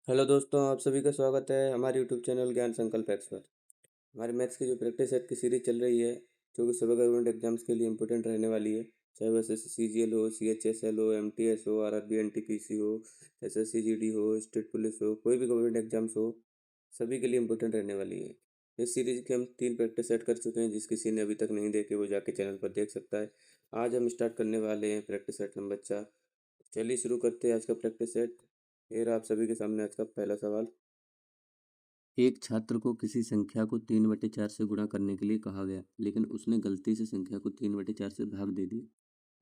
Hello दोस्तों, आप सभी का स्वागत है हमारे यूट्यूब चैनल ज्ञान संकल्प एक्स पर। हमारे मैथ्स की जो प्रैक्टिस सेट की सीरीज चल रही है, जो कि सभी गवर्नमेंट एग्जाम्स के लिए इंपॉर्टेंट रहने वाली है। चाहे वो SSC CGL हो, CHSL हो, MTS हो, RRB NTPC हो, SSC GD हो, स्टेट पुलिस हो, कोई भी गवर्नमेंट एग्जाम्स हो, सभी के लिए इंपॉर्टेंट रहने वाली है। इस सीरीज के हम 3 प्रैक्टिस सेट कर चुके हैं। जिस किसी ने अभी तक नहीं देखे वो जाके चैनल पर देख सकता है। आज हम स्टार्ट करने वाले हैं प्रैक्टिस सेट नंबर 4। चलिए शुरू करते हैं आज का प्रैक्टिस सेट। ये रहा आप सभी के सामने आज का पहला सवाल। एक छात्र को किसी संख्या को 3/4 से गुणा करने के लिए कहा गया, लेकिन उसने गलती से संख्या को 3/4 से भाग दे दिया।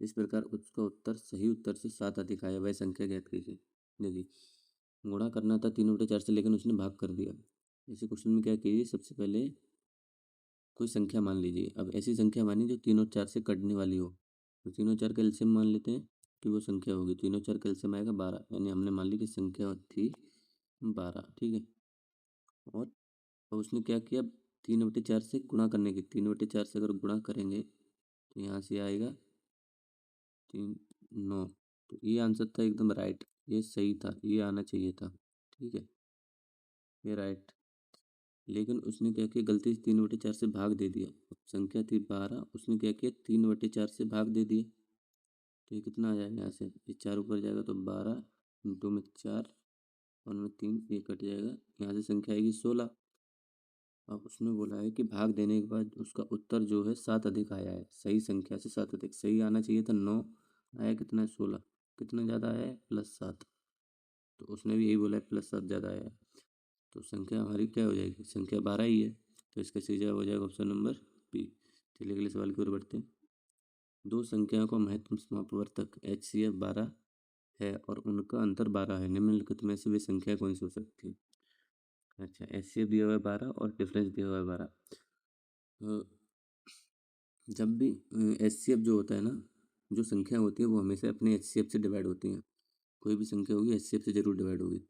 इस प्रकार उसका उत्तर सही उत्तर से 7 अधिक आया। वह संख्या ज्ञात कीजिए। देखिए, गुणा करना था 3/4 से, लेकिन उसने भाग कर दिया। ऐसे क्वेश्चन में क्या कीजिए, सबसे पहले कोई संख्या मान लीजिए। अब ऐसी संख्या मानिए जो 3 और 4 से कटने वाली हो, तो 3 और 4 का एलसीएम मान लेते हैं कि वो संख्या होगी। 3 और 4 का एलसीएम आएगा 12, यानी हमने मान ली कि संख्या थी 12। ठीक है। और उसने क्या किया, 3/4 से गुणा करने की, 3/4 से अगर गुणा करेंगे तो यहाँ से आएगा 3 9। तो ये आंसर था एकदम राइट, ये सही था, ये आना चाहिए था। ठीक है, ये राइट। लेकिन उसने क्या किया, गलती से 3/4 से भाग दे दिया। अब संख्या थी 12, उसने क्या किया, 3/4 से भाग दे दिया। तो ये कितना आ जाएगा, यहाँ से ये 4 ऊपर जाएगा तो 12, 2 में 4 और में 3, ये कट जाएगा। यहाँ से संख्या आएगी 16। अब उसने बोला है कि भाग देने के बाद उसका उत्तर जो है 7 अधिक आया है। सही संख्या से 7 अधिक, सही आना चाहिए था 9, आया कितना है 16। कितना ज़्यादा आया है, +7। तो उसने भी यही बोला है +7 ज़्यादा आया है। तो संख्या हमारी क्या हो जाएगी, संख्या 12 ही है। तो इसका सही जवाब हो जाएगा ऑप्शन नंबर बी। चलिए अगले सवाल की ओर बढ़ते हैं। दो संख्याओं का महत्तम समापवर्तक HCF 12 है और उनका अंतर 12 है। निम्नलिखित में से वे संख्या कौन सी हो सकती है। अच्छा, HCF दिया हुआ है 12 और डिफरेंस दिया हुआ है 12। तो जब भी HCF जो होता है ना, जो संख्या होती है वो हमेशा अपने HCF से डिवाइड होती हैं। कोई भी संख्या होगी HCF से जरूर डिवाइड होगी।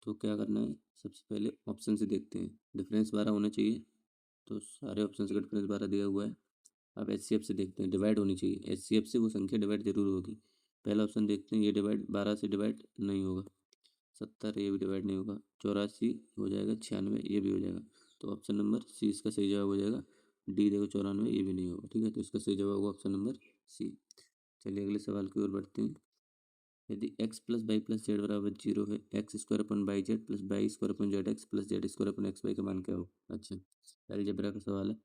तो क्या करना है, सबसे पहले ऑप्शन से देखते हैं। डिफरेंस 12 होना चाहिए, तो सारे ऑप्शन का डिफरेंस 12 दिया हुआ है। अब HCF से देखते हैं, डिवाइड होनी चाहिए। HCF से वो संख्या डिवाइड जरूर होगी। पहला ऑप्शन देखते हैं, ये डिवाइड 12 से डिवाइड नहीं होगा। 70, ये भी डिवाइड नहीं होगा। 84 हो जाएगा, 96 ये भी हो जाएगा। तो ऑप्शन नंबर सी इसका सही जवाब हो जाएगा। डी देखो 94, ये भी नहीं होगा। ठीक है, तो इसका सही जवाब होगा ऑप्शन नंबर सी। चलिए अगले सवाल की ओर बढ़ते हैं। यदि x plus Y plus Z बराबर 0 है, x² upon y z plus y² upon z x plus z² upon x y का मान क्या हो। अच्छा, अलजेब्रा का सवाल है।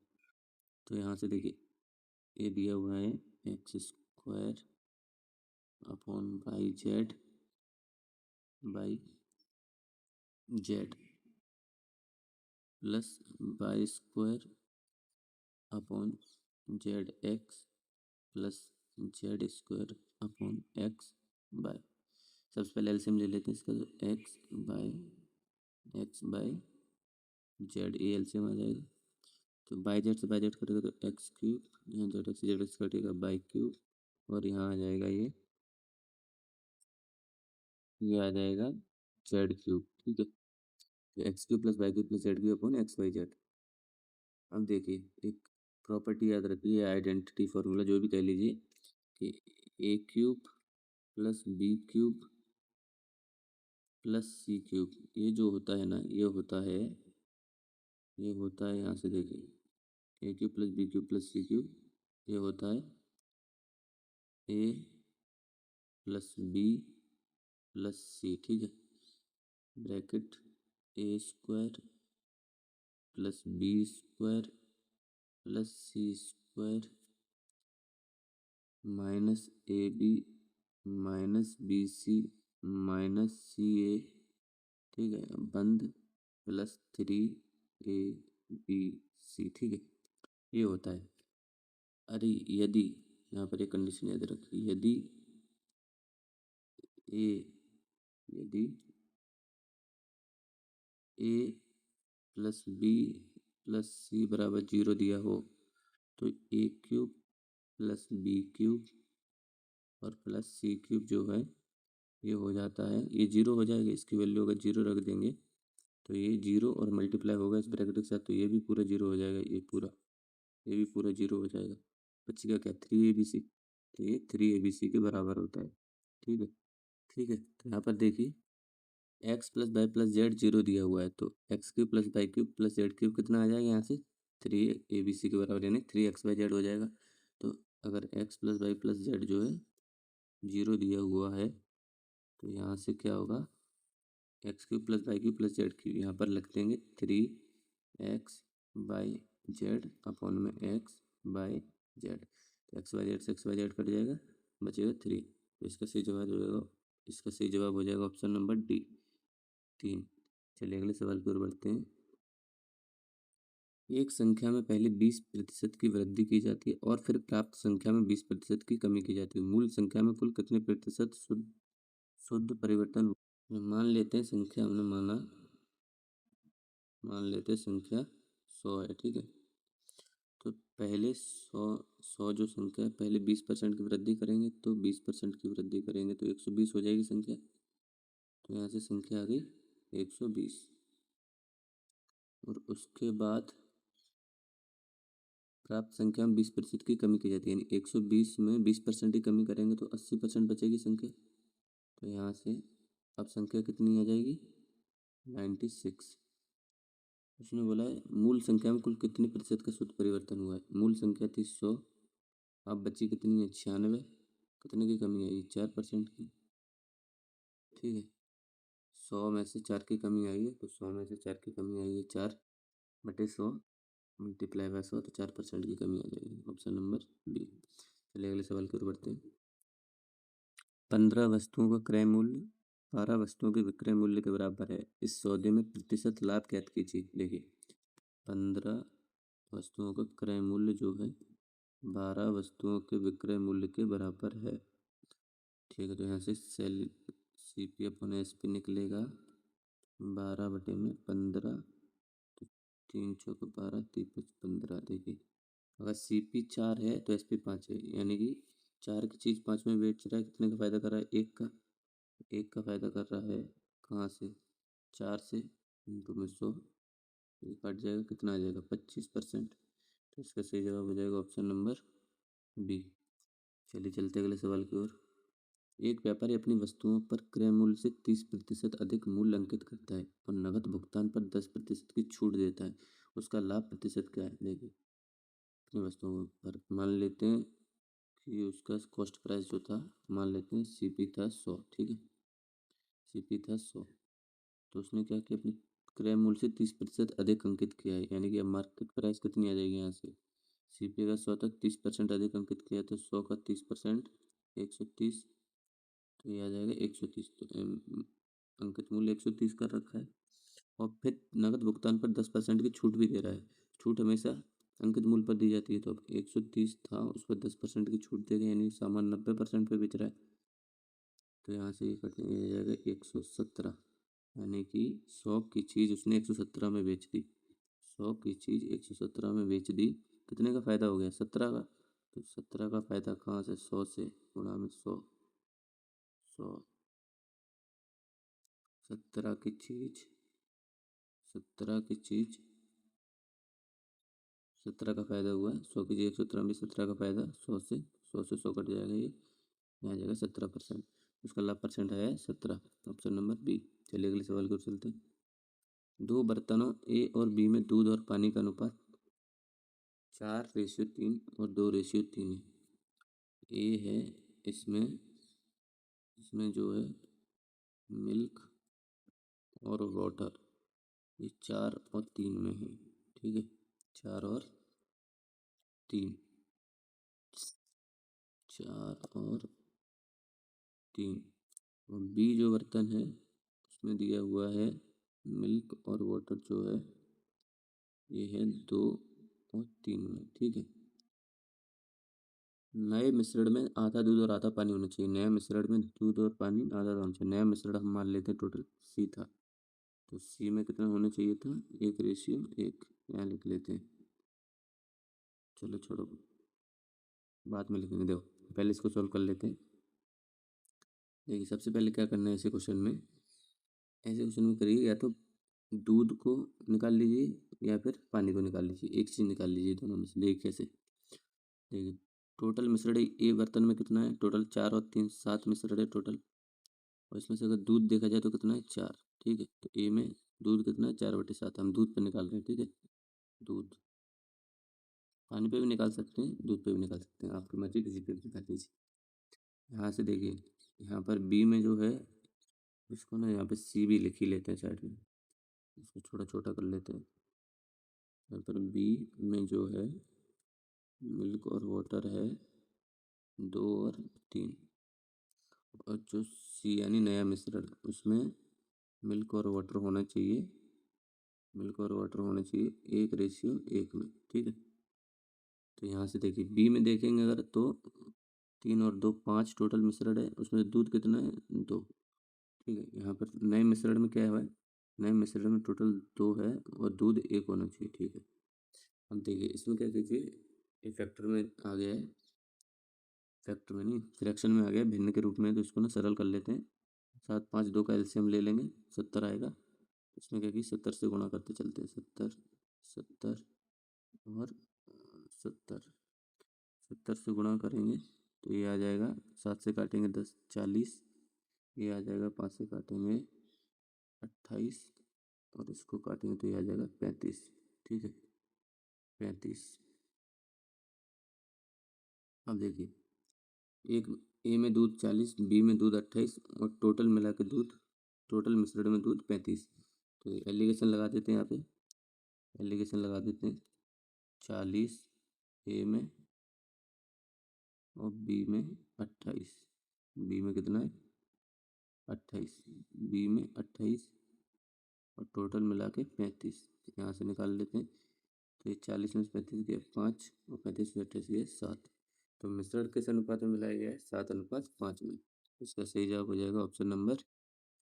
तो यहाँ से देखिए, ये दिया हुआ है x² upon y z by z plus y² upon ZX plus Z² upon x by. सबसे पहले एलसीएम ले लेते हैं इसका। तो x/x/z, ये एलसीएम आ जाएगा। तो बाई जेड से बाई जेड कटेगा तो x³ यहाँ ZX कटेगा y³ और यहाँ आ जाएगा ये आ जाएगा Z³। ठीक है, तो x³ plus y³ plus Z³ upon XYZ। अब देखिए, एक प्रॉपर्टी याद रखिए, आइडेंटिटी फार्मूला जो भी कह लीजिए, कि a³ plus b³ plus c³, ये जो होता है ना, ये होता है यहाँ से देखिए, a³ plus b³ plus c³, ये होता है a plus b plus c। ठीक है, bracket a² plus b² plus c² minus AB minus BC minus CA। ठीक है, बंद +3ABC। ठीक है, ये होता है। अरे यदि, यहाँ पर एक कंडीशन याद रखिए, ए यदि A plus B plus C बराबर 0 दिया हो, तो a³ प्लस b³ और प्लस c³ जो है ये हो जाता है, ये 0 हो जाएगा। इसकी वैल्यू अगर 0 रख देंगे तो ये 0 और मल्टीप्लाई होगा इस ब्रैकेट के साथ, तो ये भी पूरा 0 हो जाएगा। ये भी पूरा 0 हो जाएगा। बचेगा क्या, 3ABC। तो ये 3ABC के बराबर होता है। ठीक है। ठीक है, तो यहाँ पर देखिए, X plus Y plus Z 0 दिया हुआ है, तो X cube plus Y cube plus Z cube कितना आ जाएगा यहाँ से 3 ABC के बराबर, यानी 3XYZ हो जाएगा। तो अगर X plus Y plus Z जो है 0 दिया हुआ है, तो यहाँ से क्या होगा, X cube plus Y cube plus Z cube, यहाँ पर लिख देंगे 3XYZ अपॉन में XYZ। तो XYZ से XYZ कट जाएगा, बचेगा 3। तो इसका सही जवाब हो जाएगा, इसका सही जवाब हो जाएगा ऑप्शन नंबर डी 3। चलिए अगले सवाल की ओर बढ़ते हैं। एक संख्या में पहले 20% की वृद्धि की जाती है और फिर प्राप्त संख्या में 20% की कमी की जाती है। मूल संख्या में कुल कितने प्रतिशत शुद्ध परिवर्तन? मान लेते हैं संख्या, हमने मान लेते हैं संख्या 100 है, ठीक है। तो पहले 100 जो संख्या है, पहले 20% की वृद्धि करेंगे, तो 20% की वृद्धि करेंगे तो 120 हो जाएगी संख्या। तो यहाँ से संख्या आ गई 120। और उसके बाद प्राप्त संख्या में 20% की कमी की जाती है, यानी 120 में 20% की कमी करेंगे तो 80% बचेगी संख्या। तो यहाँ से अब संख्या कितनी आ जाएगी 96। उसने बोला है मूल संख्या में कुल कितने प्रतिशत का शुद्ध परिवर्तन हुआ है। मूल संख्या थी 100, अब बची कितनी है 96, कितने की कमी आई 4% की, ठीक है। 100 में से 4 की कमी आई है, तो 100 में से 4 की कमी आई है 4/100 मल्टीप्लाई बाय 100, तो 4% की कमी आ जाएगी, ऑप्शन नंबर बी। चलिए अगले सवाल की ओर बढ़ते हैं। 15 वस्तुओं का क्रय मूल्य 12 वस्तुओं के विक्रय मूल्य के बराबर है, इस सौदे में प्रतिशत लाभ ज्ञात कीजिए। देखिए 15 वस्तुओं का क्रय मूल्य जो है 12 वस्तुओं के विक्रय मूल्य के बराबर है, ठीक है। तो यहाँ से सेल CP अपॉन SP निकलेगा 12/15, तो 3 चौक 12 3 5 15। देखिए अगर CP 4 है तो SP 5 है, यानी कि 4 की चीज़ 5 में बेच रहा है, कितने का फायदा कर रहा है 1 का फायदा कर रहा है। कहाँ से 4 से, इनटू में 100, ये कट जाएगा, कितना आ जाएगा 25%। तो इसका सही जवाब हो जाएगा ऑप्शन नंबर बी। चलिए चलते अगले सवाल की ओर। एक व्यापारी अपनी वस्तुओं पर क्रय मूल्य से 30% अधिक मूल्य अंकित करता है और नकद भुगतान पर 10% की छूट देता है, उसका लाभ प्रतिशत क्या है। देखिए अपनी वस्तुओं पर मान लेते हैं कि उसका कॉस्ट प्राइस जो था, मान लेते हैं CP था 100, ठीक है। CP था 100, तो उसने क्या किया, अपनी क्रय मूल्य से 30% अधिक अंकित किया है, यानी कि अब मार्केट प्राइस कितनी आ जाएगी यहाँ से। CP का 100 तक 30% अधिक अंकित किया, तो 100 का 30% 130, तो ये आ जाएगा 130। तो अंकित मूल्य 130 कर रखा है, और फिर नकद भुगतान पर 10% की छूट भी दे रहा है। छूट हमेशा अंकित मूल्य पर दी जाती है, तो अब 130 था, उस पर 10% की छूट दे रही है, यानी सामान 90% पे बेच रहा है। तो यहाँ से ये कटने जाएगा 117, यानी कि 100 की चीज़ उसने 117 में बेच दी। 100 की चीज़ 117 में बेच दी, कितने का फ़ायदा हो गया 17 का। तो 17 का फ़ायदा कहाँ से, 100 से गुणा में 100, 17 की चीज़ 17 की चीज़ 17 का फ़ायदा हुआ है, 100 की चीज़ 117 में 17 का फ़ायदा, 100 कट जाएगा, ये यहाँ जाएगा 17%। उसका लाभ परसेंट है 17, ऑप्शन नंबर बी। चलिए अगले सवाल की ओर चलते हैं। दो बर्तनों A और B में दूध और पानी का अनुपात 4:3 और 2:3 है। A है, इसमें इसमें जो है मिल्क और वाटर, ये 4 और 3 में है, ठीक है। 4 और 3, 4 और 3। और B जो बर्तन है उसमें दिया हुआ है मिल्क और वाटर जो है ये है 2 और 3 में, ठीक है। नए मिश्रण में आधा दूध और आधा पानी होना चाहिए। नया मिश्रण में दूध और पानी आधा होना चाहिए। नया मिश्रण हम मान लेते हैं टोटल C था, तो C में कितना होना चाहिए था 1:1, यहाँ लिख लेते हैं। चलो छोड़ो, बाद में लिखेंगे। देखो पहले इसको सॉल्व कर लेते हैं। देखिए सबसे पहले क्या करना है, ऐसे क्वेश्चन में करिए, या तो दूध को निकाल लीजिए या फिर पानी को निकाल लीजिए, एक चीज़ निकाल लीजिए दोनों में से। देखिए कैसे, देखिए टोटल मिश्रण A बर्तन में कितना है, टोटल 4 और 3 7 मिश्रण है टोटल, और इसमें से अगर दूध देखा जाए तो कितना है 4, ठीक है। तो ए में दूध कितना है, 4/7, हम दूध पर निकाल रहे हैं, ठीक है। दूध, पानी पे भी निकाल सकते हैं, दूध पे भी निकाल सकते हैं, आपकी मर्जी, किसी पे भी निकाल दीजिए। यहाँ से देखिए, यहाँ पर बी में जो है, इसको ना यहाँ पे सी भी लिख ही लेते हैं साइड में, इसको छोटा छोटा कर लेते हैं। यहाँ पर बी में जो है मिल्क और वाटर है 2 और 3, और जो सी यानी नया मिश्रण, उसमें मिल्क और वाटर होना चाहिए, मिल्क और वाटर होना चाहिए 1:1 में, ठीक है। तो यहाँ से देखिए बी में देखेंगे अगर, तो 3 और 2 5 टोटल मिश्रण है, उसमें दूध कितना है, 2, ठीक है। यहाँ पर नए मिश्रण में क्या है, नए मिश्रण में टोटल 2 है और दूध 1 होना चाहिए, ठीक है। अब देखिए इसमें क्या कीजिए, ये फैक्टर में आ गया है, फैक्टर में नहीं, फ्रैक्शन में आ गया भिन्न के रूप में, तो इसको ना सरल कर लेते हैं। 7 5 2 का एलसीएम ले लेंगे, 70 आएगा। इसमें क्या कि 70 से गुणा करते चलते हैं, 70 70 और 70, 70 से गुणा करेंगे तो ये आ जाएगा, 7 से काटेंगे 10 40, ये आ जाएगा, 5 से काटेंगे 28, और इसको काटेंगे तो ये आ जाएगा 35, ठीक है, 35। अब देखिए, एक ए में दूध 40, बी में दूध 28, और टोटल मिला के दूध, टोटल मिश्रण में दूध 35। तो एलिगेशन लगा देते हैं, यहाँ पे एलिगेशन लगा देते हैं, 40 ए में और बी में 28, बी में कितना है 28, बी में 28 और टोटल मिला के 35, यहाँ से निकाल लेते हैं। तो ये 40 में से 35 गया 5, और 35 में 28 गया 7। तो मिश्रण किस अनुपात में मिलाया गया है, 7:5 में। इसका सही जवाब हो जाएगा ऑप्शन नंबर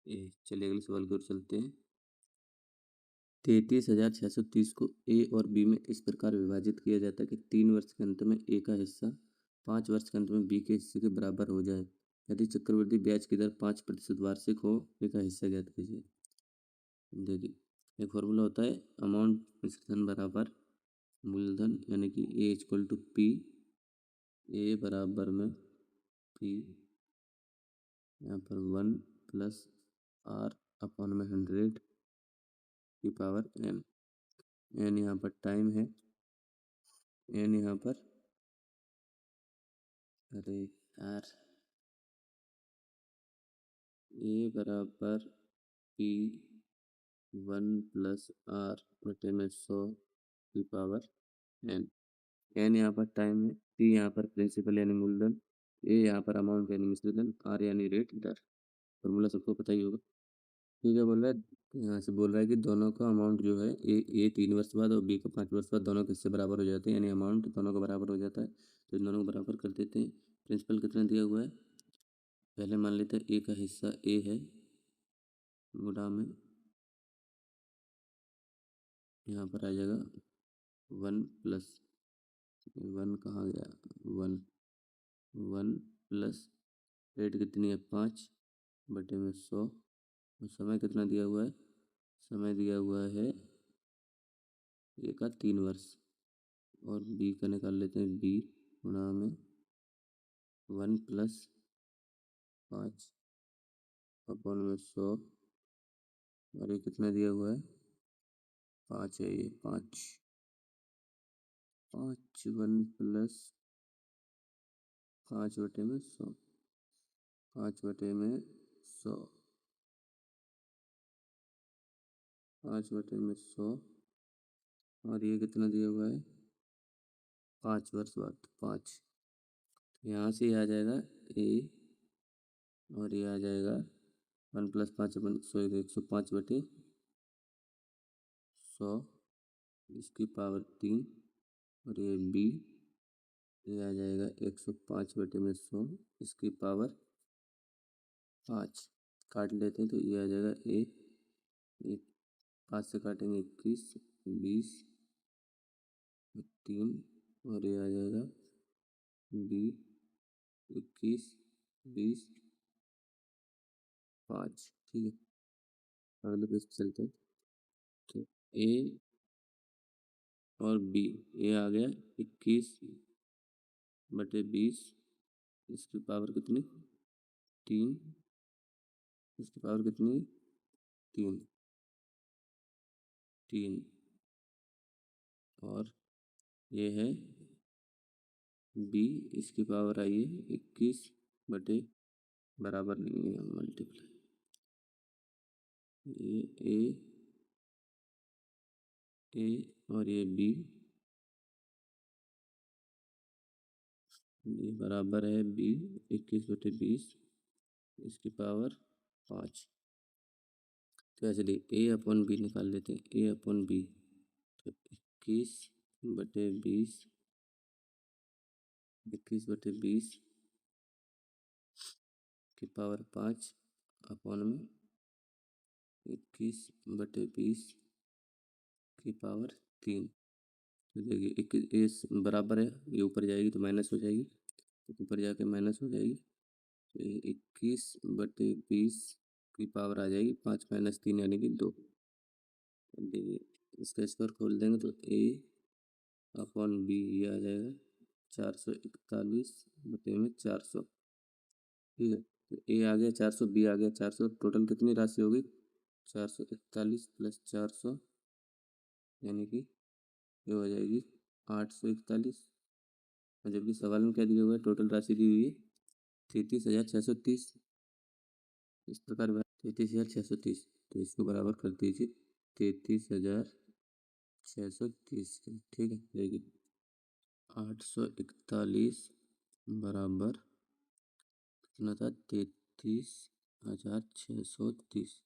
ए। चलिए अगले सवाल की ओर चलते हैं। 33,630 को ए और बी में इस प्रकार विभाजित किया जाता है कि 3 वर्ष के अंत में ए का हिस्सा 5 वर्ष के अंत में बी के हिस्से के बराबर हो जाए। यदि चक्रवृद्धि ब्याज की दर 5% वार्षिक हो, ए का हिस्सा ज्ञात कीजिए। देखिए एक फॉर्मूला होता है, अमाउंट मिश्रण बराबर मूलधन, यानी कि ए इक्वल टू पी, ए बराबर में पी, यहाँ पर 1 प्लस आर अपॉन में 100 की पावर एन। एन यहाँ पर टाइम है, एन यहाँ पर, अरे यार, ए बराबर पी 1 प्लस आर बटे में 100 की पावर एन। एन यहाँ पर टाइम है, पी यहाँ पर प्रिंसिपल यानी मूलधन, ए यहाँ पर अमाउंट यानी मिश्रधन, आर यानी रेट दर। फॉर्मूला सबको पता ही होगा। ठीक है, बोल रहा है, यहाँ से बोल रहा है कि दोनों का अमाउंट जो है, ए 3 वर्ष बाद और बी का 5 वर्ष बाद दोनों किससे बराबर हो जाते हैं, यानी अमाउंट दोनों का बराबर हो जाता है। तो इन दोनों को बराबर कर देते हैं। प्रिंसिपल कितना दिया हुआ है, पहले मान लेते हैं ए का हिस्सा ए है, गुणा में यहाँ पर आ जाएगा 1 प्लस, 1 कहाँ गया, 1 1 प्लस रेट कितनी है 5 बटे में 100, और समय कितना दिया हुआ है, समय दिया हुआ है ए का 3 वर्ष, और बी का निकाल लेते हैं, बी गुणा में 1 प्लस 5 अपॉन में 100, और ये कितना दिया हुआ है 5 है, ये 5 1 प्लस 5 बटे में 100, 5 बटे में 100, 5 बटे में 100, और ये कितना दिया हुआ है 5 वर्ष बाद 5। यहाँ से आ जाएगा ए, और ये आ जाएगा 1 प्लस 5 अपन 105 बटे 100 इसकी पावर 3, और ये बी, ये आ जाएगा 105 बटे में 100 इसकी पावर 5। काट लेते हैं तो ये आ जाएगा ए, 5 से काटेंगे 21 20 3, और ये आ जाएगा बी 21 20 5, ठीक है। अगले पेज पे चलते हैं। तो ए और बी, ए आ गया 21 बटे 20 इसकी पावर कितनी 3, इसकी पावर कितनी 3 3 और ये है b, इसकी पावर आई है 21 बटे बराबर नहीं है मल्टीप्लाई, ये ए और ये b, ये बराबर है b 21 बटे 20 इसकी पावर 5। तो चलिए ए अपॉन बी निकाल लेते हैं, ए अपॉन बी। तो 21 बटे 20, 21 बटे 20 की पावर 5 अपॉन में 21 बटे 20 की पावर 3। तो देखिए 21 बराबर है, ये ऊपर जाएगी तो माइनस हो जाएगी, तो ऊपर जाके माइनस हो जाएगी। तो 21 बटे 20 की पावर आ जाएगी 5 माइनस 3 यानी कि 2। देखिए इसका स्क्वायर खोल देंगे तो ए अपॉन बी ये आ जाएगा 441/400। ठीक है, तो ए आ गया 400, बी आ गया 400, टोटल कितनी राशि होगी 441 + 400 यानी कि ये हो जाएगी 841। और जबकि सवाल में क्या दिया हुआ है, टोटल राशि दी हुई है 33,630। इस प्रकार 33,630, तो इसको बराबर कर दीजिए 33,630। ठीक है, देखिए 841 बराबर कितना था 33,630।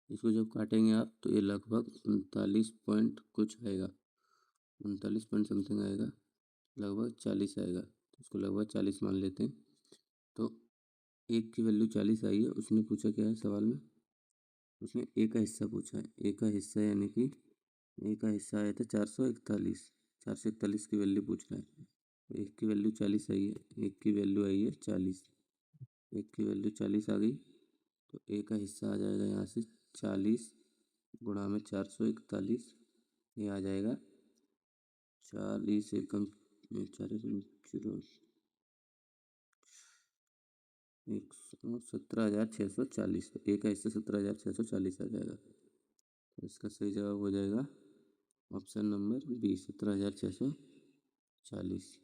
इसको जब काटेंगे आप तो ये लगभग 39 पॉइंट कुछ आएगा, 39 पॉइंट समथिंग आएगा, लगभग 40 आएगा। तो इसको लगभग 40 मान लेते हैं। तो एक की वैल्यू 40 आई है। उसने पूछा क्या है सवाल में, उसने ए का हिस्सा पूछा है। ए का हिस्सा यानी कि ए का हिस्सा आया था 441, 441 की वैल्यू पूछ रहा है। एक की वैल्यू 40 आई है, एक की वैल्यू आई है 40, एक की वैल्यू 40 आ गई। तो ए का हिस्सा आ जाएगा यहाँ से 40 गुणा में 441, ये आ जाएगा 40 एकम 17,640। तो ए का हिस्सा 17,640 आ जाएगा। तो इसका सही जवाब हो जाएगा ऑप्शन नंबर बी 17,640।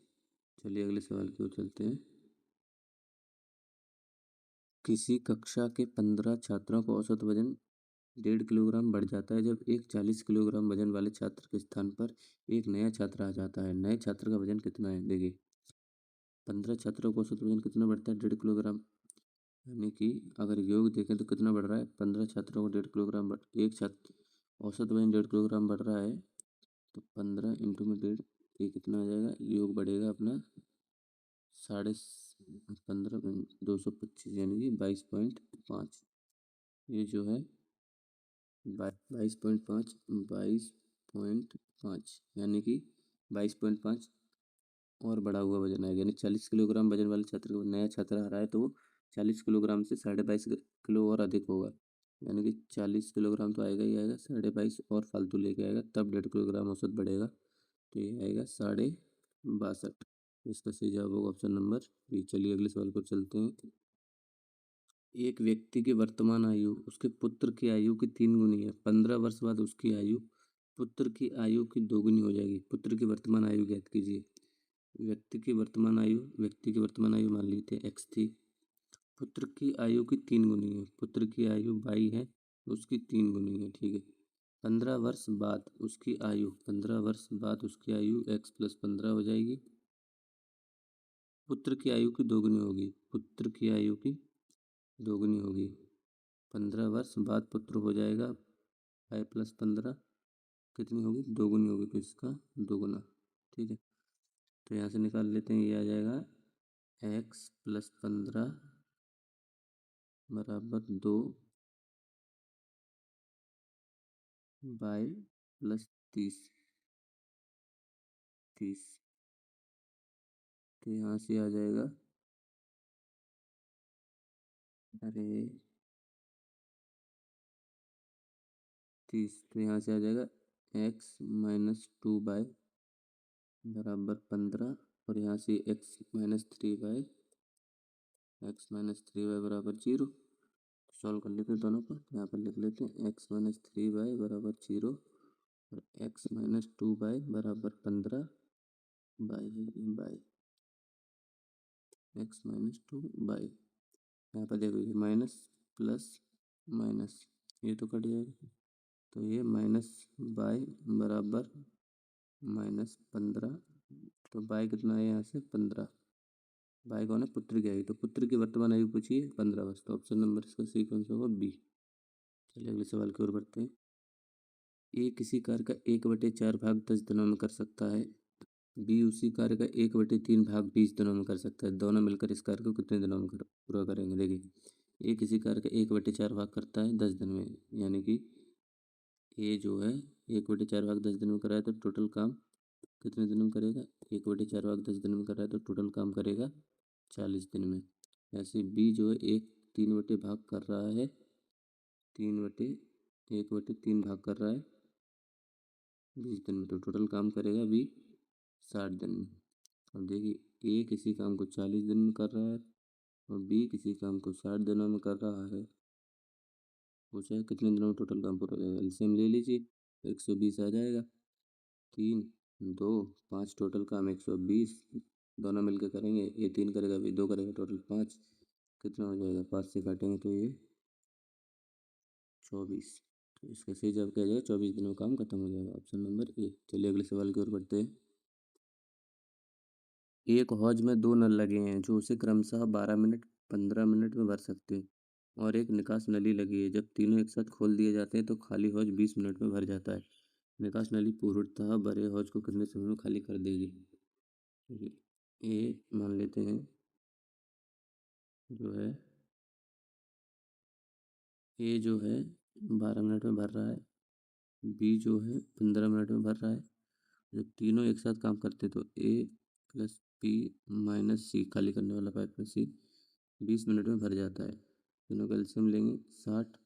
चलिए अगले सवाल की ओर चलते हैं। किसी कक्षा के 15 छात्रों का औसत वजन 1.5 किलोग्राम बढ़ जाता है जब एक 40 किलोग्राम वजन वाले छात्र के स्थान पर एक नया छात्र आ जाता है। नए छात्र का वजन कितना है? देखिए 15 छात्रों का औसत वजन कितना बढ़ता है 1.5 किलोग्राम, यानी कि अगर योग देखें तो कितना बढ़ रहा है 15 छात्रों को 1.5 किलोग्राम एक छात्र औसत वजन 1.5 किलोग्राम बढ़ रहा है। तो 15 इंटू में 1.5, ये कितना आ जाएगा, योग बढ़ेगा अपना 15,225 यानी कि 22.5। ये जो है 22.5, 22.5 यानी कि 22.5 और बढ़ा हुआ वजन आएगा। यानी 40 किलोग्राम वजन वाले छात्र को नया छात्र आ रहा है तो वो 40 किलोग्राम से 22.5 किलो और अधिक होगा। यानी कि 40 किलोग्राम तो आएगा ही आएगा, 22.5 और फालतू लेके आएगा तब 1.5 किलोग्राम औसत बढ़ेगा। तो ये आएगा 62.62। इसका सही जवाब होगा ऑप्शन नंबर बी। चलिए अगले सवाल पर चलते हैं। एक व्यक्ति की वर्तमान आयु उसके पुत्र की आयु की 3 गुनी है। 15 वर्ष बाद उसकी आयु पुत्र की आयु की 2 गुनी हो जाएगी। पुत्र की वर्तमान आयु ज्ञात कीजिए। व्यक्ति की वर्तमान आयु मान लीजिए एक्स थी। पुत्र की आयु की 3 गुनी है। पुत्र की आयु 22 है, उसकी 3 गुनी है। ठीक है, 15 वर्ष बाद उसकी आयु, 15 वर्ष बाद उसकी आयु x + 15 हो जाएगी। पुत्र की आयु की 2 गुनी होगी, पुत्र की आयु की 2 गुनी होगी। 15 वर्ष बाद पुत्र हो जाएगा 5 + 15 कितनी होगी, 2 गुनी होगी, तो इसका 2 गुना। ठीक है, तो यहाँ से निकाल लेते हैं, ये आ जाएगा x + 15 बराबर 2 बाय + 30। तो यहाँ से आ जाएगा, अरे 30, तो यहाँ से आ जाएगा x - 2 बाय बराबर 15 और यहाँ से x - 3 बाय बराबर 0। सॉल्व कर लेते हैं दोनों को। यहाँ पर लिख लेते हैं x-3y बराबर 0 और x-2y बराबर 15 बाई x-2y। यहाँ पर देखो ये माइनस प्लस माइनस ये तो कट जाएगा, तो ये माइनस बाई बराबर -15। तो बाई कितना है यहाँ से 15। बाई कौन है? पुत्र की आयु। तो पुत्र की वर्तमान आयु पूछी है 15 वर्ष। तो ऑप्शन नंबर इसका सी कौन सा होगा? बी। चलिए अगले सवाल की ओर बढ़ते हैं। ए किसी कार्य का 1/4 भाग 10 दिनों में कर सकता है। बी उसी कार्य का 1/3 भाग 20 दिनों में कर सकता है। दोनों मिलकर इस कार्य को कितने दिनों में पूरा करेंगे? देखिए ए किसी कार्य का 1/4 भाग करता है 10 दिन में, यानी कि ए जो है 1/4 भाग 10 दिन में कराए तो टोटल काम कितने दिन में करेगा? 1/4 भाग 10 दिन में कर रहा है तो टोटल काम करेगा 40 दिन में। ऐसे बी जो है 3/3 भाग कर रहा है, 1/3 भाग कर रहा है 20 दिन में, तो टोटल काम करेगा बी 60 दिन में। अब देखिए ए किसी काम को 40 दिन में कर रहा है और बी किसी काम को 60 दिनों में कर रहा है। पूछा है कितने दिनों में टोटल काम पूरा हो जाएगा। एलसीएम ले लीजिए, 120 आ जाएगा। 3 2 5 टोटल काम 120। दोनों मिलकर करेंगे, ये 3 करेगा बी 2 करेगा, टोटल 5। कितना हो जाएगा? 5 से काटेंगे तो ये 24। तो इसका सही जवाब क्या जाएगा? 24 दिनों में काम खत्म हो जाएगा। Option number A. चलिए अगले सवाल की ओर बढ़ते हैं। एक हौज में 2 नल लगे हैं जो उसे क्रमशः 12 मिनट 15 मिनट में भर सकते हैं, और एक निकास नली लगी है। जब तीनों एक साथ खोल दिए जाते हैं तो खाली हौज 20 मिनट में भर जाता है। निकास नली पूर्णतः भरे हौज को कितने समय में खाली कर देगी? ये मान लेते हैं जो है ए जो है 12 मिनट में भर रहा है, बी जो है 15 मिनट में भर रहा है। जब तीनों एक साथ काम करते तो ए प्लस बी माइनस सी, खाली करने वाला पाइप में सी, 20 मिनट में भर जाता है। तीनों का एलसीएम लेंगे 60,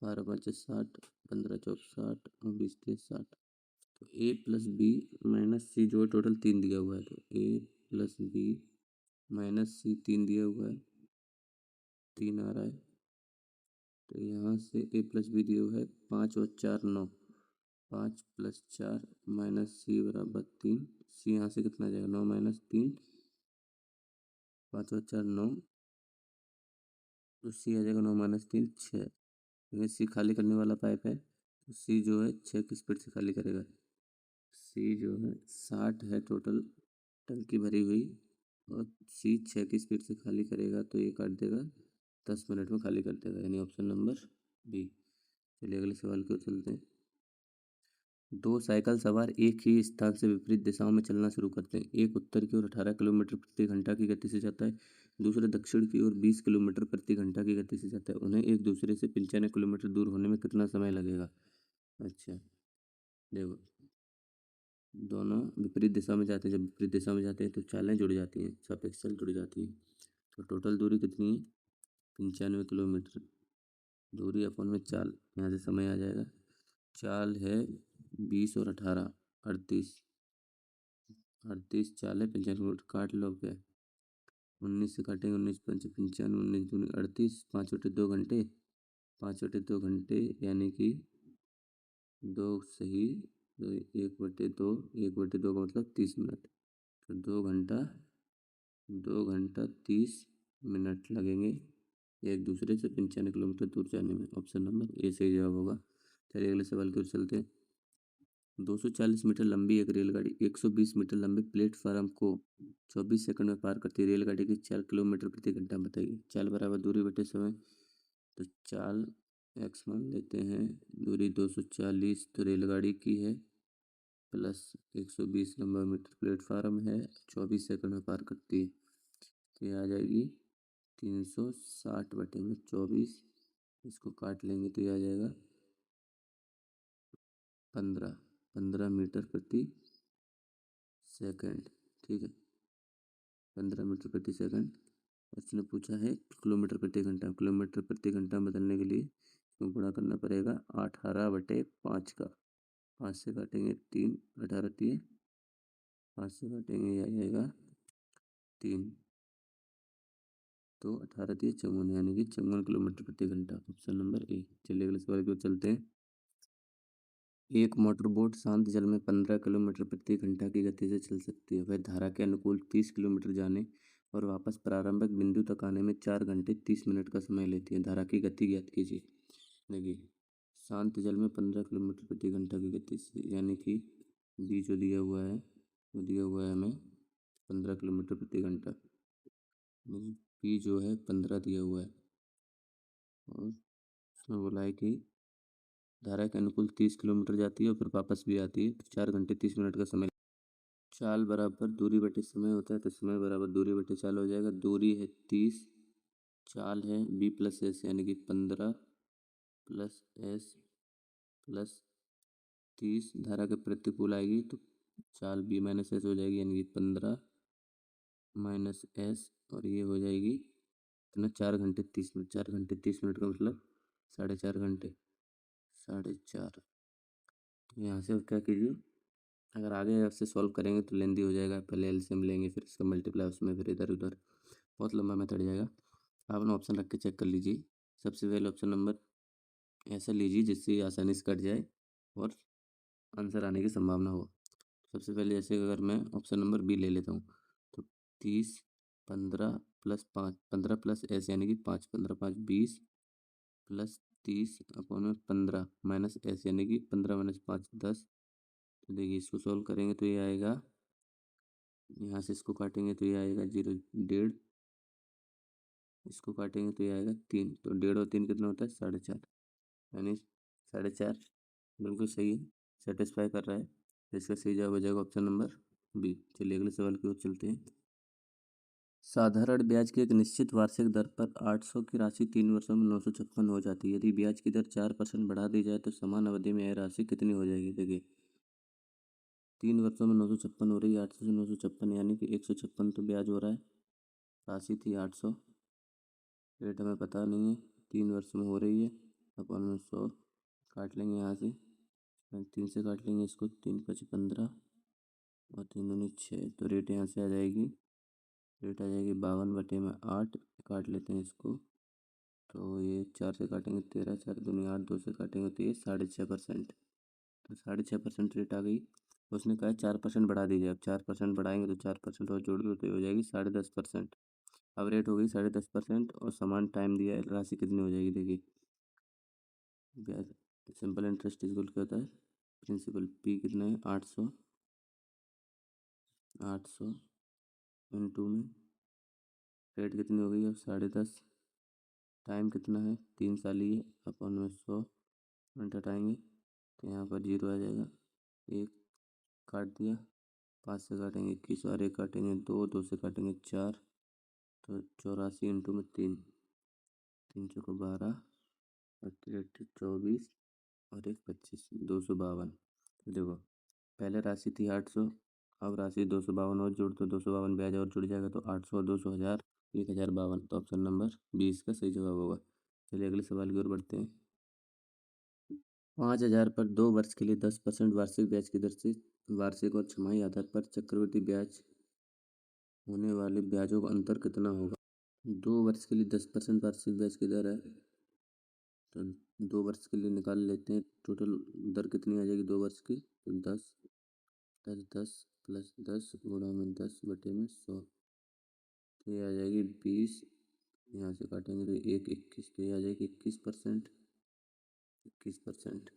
12 5 60, 15 चौक 60 और 20 60। तो ए प्लस बी माइनस सी जो है टोटल 3 दिया हुआ है, तो ए प्लस बी माइनस सी 3 दिया हुआ है, 3 आ रहा है। तो यहाँ से ए प्लस बी दिया हुआ है 5 और 4 9, 5 + 4 माइनस सी बराबर 3। सी यहाँ से कितना आ जाएगा? 9 - 3, 5 और 4 9, तो सी आ जाएगा 9 - 3 6। क्योंकि सी खाली करने वाला पाइप है तो सी जो है 6 की स्पीड से खाली करेगा। सी जो है 60 है टोटल टंकी भरी हुई, और सी 6 की स्पीड से खाली करेगा तो ये काट देगा 10 मिनट में खाली कर देगा, यानी ऑप्शन नंबर बी। चलिए अगले सवाल की ओर चलते हैं। दो साइकिल सवार एक ही स्थान से विपरीत दिशाओं में चलना शुरू करते हैं। एक उत्तर की ओर 18 किलोमीटर प्रति घंटा की गति से जाता है, दूसरा दक्षिण की ओर 20 किलोमीटर प्रति घंटा की गति से जाता है। उन्हें एक दूसरे से 95 किलोमीटर दूर होने में कितना समय लगेगा? अच्छा देखो, दोनों विपरीत दिशा में जाते हैं। जब विपरीत दिशा में जाते हैं तो चालें जुड़ जाती हैं, सापेक्ष चाल जुड़ जाती है। तो टोटल दूरी कितनी है? 95 किलोमीटर। दूरी अपन में चाल, यहाँ से समय आ जाएगा। चाल है 20 और 18 38, 38 चाल है 95 किलोमीटर, काट लो क्या? 19 से काटेंगे, 19 पंच 95, 19 दूनी 38, 5/2 घंटे, 5/2 घंटे यानी कि 2 सही, तो 1/2, 1/2 का मतलब 30 मिनट। तो 2 घंटा 30 मिनट लगेंगे एक दूसरे से 95 किलोमीटर दूर जाने में। ऑप्शन नंबर ए सही जवाब होगा। चलिए अगले सवाल की ओर चलते हैं। 240 मीटर लंबी एक रेलगाड़ी 120 मीटर लंबे प्लेटफार्म को 24 सेकंड में पार करती है। रेलगाड़ी की 4 किलोमीटर प्रति घंटा बताइए। चाल बराबर दूरी बटे समय। तो चाल एक्स मान लेते हैं, दूरी 240 तो रेलगाड़ी की है, प्लस 120 लंबा मीटर प्लेटफार्म है, 24 सेकंड में पार करती है। तो ये आ जाएगी 360/24। इसको काट लेंगे तो ये आ जाएगा 15 मीटर प्रति सेकंड। ठीक है, 15 मीटर प्रति सेकंड। उसने पूछा है किलोमीटर प्रति घंटा। किलोमीटर प्रति घंटा बदलने के लिए इसको गुणा करना पड़ेगा 18/5 का। 5 से काटेंगे 3, 18 3, 5 से काटेंगे ये आ जाएगा 3, तो 18 दिए 54, यानी कि 54 किलोमीटर प्रति घंटा, ऑप्शन नंबर ए। चलिए अगले सवाल की ओर चलते हैं। एक मोटर बोट शांत जल में 15 किलोमीटर प्रति घंटा की गति से चल सकती है। वह धारा के अनुकूल 30 किलोमीटर जाने और वापस प्रारंभिक बिंदु तक आने में 4 घंटे 30 मिनट का समय लेती है। धारा की गति ज्ञात कीजिए। देखिए, शांत जल में 15 किलोमीटर प्रति घंटा की गति से, यानी कि बी जो दिया हुआ है वो दिया हुआ है हमें 15 किलोमीटर प्रति घंटा। पी जो है 15 दिया हुआ है और उसमें बोला है कि धारा के अनुकूल 30 किलोमीटर जाती है और फिर वापस भी आती है, तो 4 घंटे 30 मिनट का समय। चाल बराबर दूरी बटे समय होता है, तो समय बराबर दूरी बटे चाल हो जाएगा। दूरी है 30, चाल है बी प्लस एस, यानी कि 15 प्लस एस प्लस 30। धारा के प्रतिकूल आएगी तो चाल बी माइनस एस हो जाएगी, यानी कि 15 माइनस एस, और ये हो जाएगी इतना 4 घंटे 30 मिनट। 4 घंटे 30 मिनट का मतलब 4.5 घंटे, 4.5। तो यहाँ से क्या कीजिए, अगर आगे आपसे सॉल्व करेंगे तो लेंदी हो जाएगा। पहले एलसीएम लेंगे, फिर इसका मल्टीप्लाई, उसमें फिर इधर उधर बहुत लंबा मेथड जाएगा। आप ना ऑप्शन रख के चेक कर लीजिए। सबसे पहले ऑप्शन नंबर ऐसा लीजिए जिससे आसानी से कट जाए और आंसर आने की संभावना हो। सबसे पहले ऐसे अगर मैं ऑप्शन नंबर बी ले लेता हूँ तो 30, 15 प्लस 5, 15 प्लस एस, यानी कि 5, 15 5 20 प्लस 30 अपॉन में 15 माइनस एस, यानी कि 15 माइनस 5 10। तो देखिए इसको सॉल्व करेंगे तो ये आएगा, यहाँ से इसको काटेंगे तो ये आएगा 0, 1.5। इसको काटेंगे तो ये आएगा 3। तो 1.5 और 3 कितना होता है 4.5, यानी 4.5 बिल्कुल सही है, सेटिस्फाई कर रहा है। तो इसका सही जवाब हो जाएगा ऑप्शन नंबर बी। चलिए अगले सवाल की ओर चलते हैं। साधारण ब्याज की एक निश्चित वार्षिक दर पर 800 की राशि 3 वर्षों में 956 हो जाती है। यदि ब्याज की दर 4% बढ़ा दी जाए तो समान अवधि में यह राशि कितनी हो जाएगी। देखिए 3 वर्षों में 956 हो रही है, 800 से 956, यानी कि 156 तो ब्याज हो रहा है। राशि थी 800, रेट हमें पता नहीं है, 3 वर्ष में हो रही है, अपन में 100 काट लेंगे यहाँ से, 3 से काट लेंगे इसको, 3 5 15 और 3 दूनी 6। तो रेट यहाँ से आ जाएगी, रेट आ जाएगी 52/8। काट लेते हैं इसको, तो ये 4 से काटेंगे 13, 4 दूनी 8, 2 से काटेंगे तो ये 6.5%। तो 6.5% रेट आ गई। उसने कहा 4% बढ़ा दीजिए। अब 4% बढ़ाएंगे तो 4% और जोड़ दो तो ये हो जाएगी 10.5%। अब रेट हो गई 10.5% और समान टाइम दिया है, राशि कितनी हो जाएगी। देखिए ब्याज सिंपल इंटरेस्ट इक्वल क्या होता है, प्रिंसिपल पी कितना है 800, 800 इंटू में रेट कितनी हो गई अब 10.5, टाइम कितना है 3 साल ही है, अपन में 100 मिनट हटाएंगे तो यहाँ पर 0 आ जाएगा। 1 काट दिया, 5 से काटेंगे 21 और 1 काटेंगे 2, 2 से काटेंगे 4, तो 84 इंटू में 3, 3 चौको 12 और 24 और 1 25, 252। देखो पहले राशि थी 800, अब राशि 252 और जोड़ तो 252 ब्याज और जुड़ जाएगा, तो 800 और 200 1000, 1052। तो ऑप्शन नंबर 20 का सही जवाब होगा। चलिए अगले सवाल की ओर बढ़ते हैं। 5,000 पर 2 वर्ष के लिए 10% वार्षिक ब्याज की दर से वार्षिक और छमाही आधार पर चक्रवृद्धि ब्याज होने वाले ब्याजों का अंतर कितना होगा। 2 वर्ष के लिए 10% वार्षिक ब्याज की दर है, तो 2 वर्ष के लिए निकाल लेते हैं। टोटल दर कितनी आ जाएगी 2 वर्ष की, तो 10 10 10 प्लस 10 गुणा में 10 बटे में 100, तो ये आ जाएगी 20। यहाँ से काटेंगे तो 1 21, तो ये आ जाएगी 21%, 21%।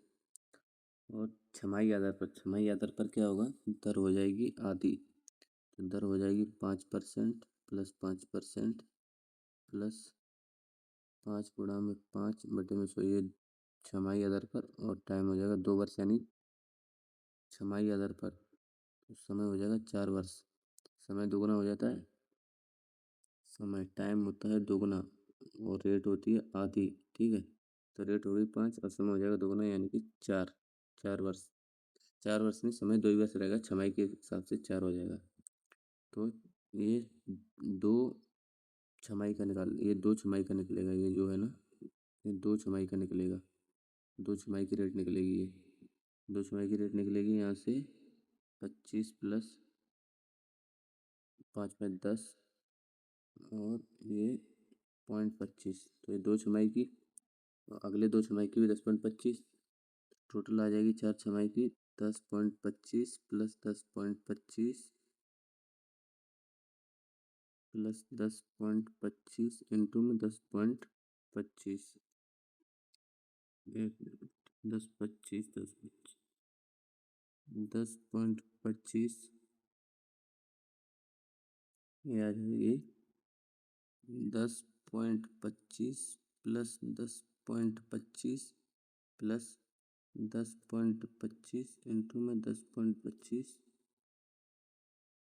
और छमाही आधार पर क्या होगा, दर हो जाएगी आधी, तो दर हो जाएगी 5% प्लस 5% प्लस 5 गुणा में 5 बटे में 100, ये छमाही आधार पर, और टाइम हो जाएगा 2 वर्ष, यानी छमाही आधार पर तो समय हो जाएगा 4 वर्ष। समय दोगुना हो जाता है, समय टाइम होता है दोगुना और रेट होती है आधी, ठीक है। तो रेट हो गई 5 और समय हो जाएगा दोगुना, यानी कि 4, 4 वर्ष। 4 वर्ष नहीं, समय 2 ही वर्ष रहेगा, छमाही के हिसाब से 4 हो जाएगा। तो ये 2 छमाही का ये 2 छमाही का निकलेगा, ये जो है ना, ये 2 छमाही का निकलेगा, 2 छमाही की रेट निकलेगी, ये 2 छमाही की रेट निकलेगी। यहाँ से 25 प्लस 5 में 10 और ये 10.25, तो ये 2 छमाही की और अगले 2 छमाही की भी 10.25, टोटल आ जाएगी 4 छमाही की 10.25 प्लस 10.25 प्लस 10.25 इंटू में 10.25, 10.25 10.25 ये आ जाएगी 10.25 प्लस 10.25 प्लस 10.25 इंटू में 10.25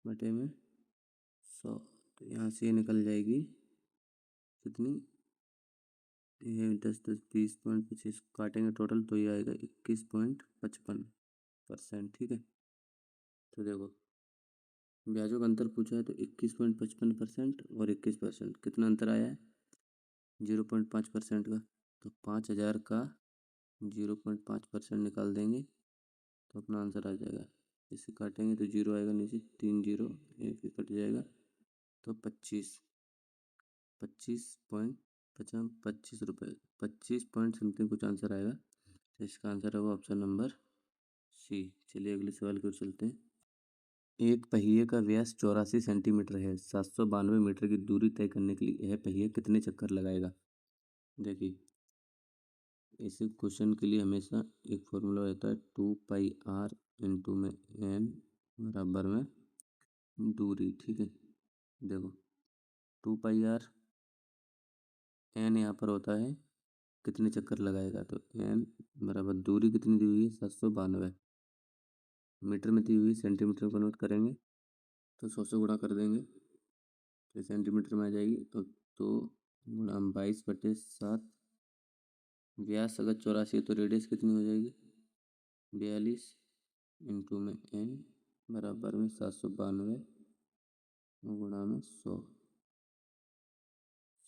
बटे में 100, तो यहाँ से ये निकल जाएगी कितनी, ये 10 10 20.25 काटेंगे टोटल तो ये आएगा 21.55%। ठीक है, तो देखो ब्याजों का अंतर पूछा है तो 21.55% और 21%, कितना अंतर आया है 0.5% का, तो 5,000 का 0.5% निकाल देंगे तो अपना आंसर आ जाएगा। इसे काटेंगे तो 0 आएगा नीचे, 3 0 1 कट जाएगा, तो 25 रुपये 25 पॉइंट समथिंग कुछ आंसर आएगा, तो इसका आंसर होगा ऑप्शन नंबर सी। चलिए अगले सवाल की ओर चलते हैं। एक पहिए का व्यास 84 सेंटीमीटर है, 792 मीटर की दूरी तय करने के लिए यह पहिया कितने चक्कर लगाएगा। देखिए इस क्वेश्चन के लिए हमेशा एक फॉर्मूला रहता है 2πr इंटू में n बराबर में दूरी। ठीक है, देखो 2πr n यहाँ पर होता है कितने चक्कर लगाएगा, तो n बराबर दूरी कितनी दी हुई है 792, मीटर में दी हुई सेंटीमीटर में कन्वर्ट करेंगे तो 100 से गुणा कर देंगे तो सेंटीमीटर में आ जाएगी, तो गुणा 22/7, व्यास अगर 84 है तो रेडियस कितनी हो जाएगी 42 इंटू में n बराबर में 792 गुणा में 100,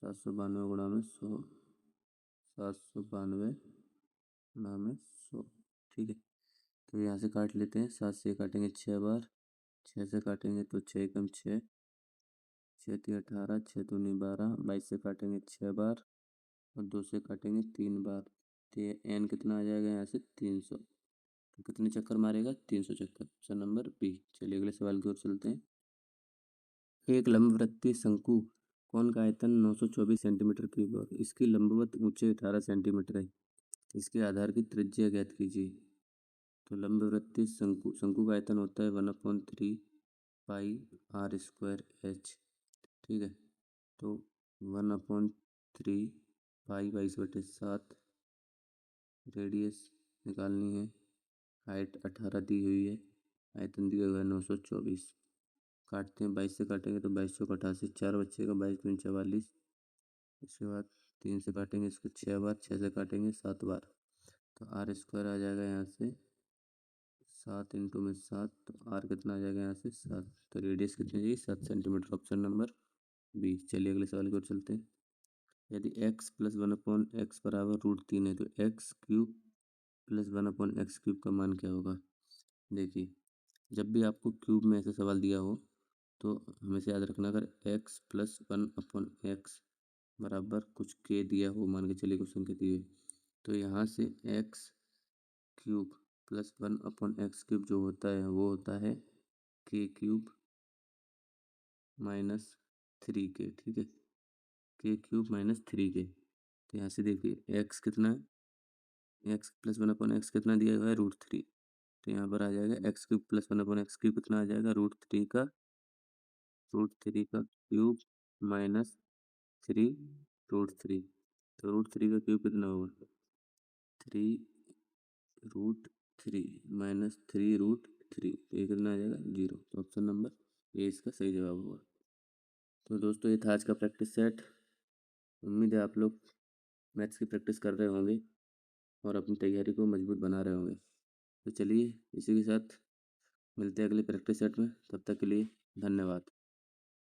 792 गुणा में 100, 792 गुणा में 100। ठीक है, तो यहाँ से काट लेते हैं, 7 से काटेंगे 6 बार, 6 से काटेंगे तो 6 कम 6, 6 3 18, 6 दूनी 12, 22 से काटेंगे 6 बार और 2 से काटेंगे 3 बार, तो ये n कितना आ जाएगा यहाँ से 300, तो कितने चक्कर मारेगा 300 चक्कर, ऑप्शन नंबर बी। चलिए अगले सवाल की ओर चलते हैं। एक लंबवृत्तीय शंकु कोण का आयतन 924 सेंटीमीटर क्यूब और इसकी लंबवत ऊंचाई 18 सेंटीमीटर है, इसके आधार की त्रिज्या ज्ञात कीजिए। तो लंबवृत्तीय शंकु का आयतन होता है 1/3 पाई r स्क्वायर h। ठीक है, तो 1/3 पाई 22/7, रेडियस निकालनी है, हाइट 18 दी हुई है, आयतन दिया हुआ है 924, काटते हैं 22 से काटेंगे तो 22 को 88, 4 बच्चे का 22 दूनी 44, उसके बाद 3 से काटेंगे इसको 6 बार, 6 से काटेंगे 7 बार, तो आर स्क्वायर आ जाएगा यहाँ से 7 इंटू में 7, तो आर कितना आ जाएगा यहाँ से 7, तो रेडियस कितनी चाहिए 7 सेंटीमीटर, ऑप्शन नंबर बी। चलिए अगले सवाल की ओर चलते हैं। यदि x प्लस 1/x बराबर √3 है तो x cube plus 1/x cube का मान क्या होगा। देखिए जब भी आपको क्यूब में ऐसा सवाल दिया हो तो हमेशा याद रखना, अगर x प्लस 1/x बराबर कुछ के दिया हो, मान के चलिए क्वेश्चन के दिए, तो यहाँ से x cube plus 1/x cube जो होता है वो होता है के क्यूब माइनस 3k। ठीक है, के क्यूब माइनस 3k, तो यहाँ से देखिए x कितना है, x प्लस 1/x कितना दिया हुआ है √3, तो यहाँ पर आ जाएगा x cube plus 1/x cube कितना आ जाएगा √3 का क्यूब माइनस 3 √3, तो √3 का क्यूब कितना होगा 3√3 माइनस 3√3, तो ये कितना आ जाएगा 0, तो ऑप्शन नंबर ए इसका सही जवाब होगा। तो दोस्तों ये था आज का प्रैक्टिस सेट, उम्मीद है आप लोग मैथ्स की प्रैक्टिस कर रहे होंगे और अपनी तैयारी को मजबूत बना रहे होंगे। तो चलिए इसी के साथ मिलते हैं अगले प्रैक्टिस सेट में, तब तक के लिए धन्यवाद।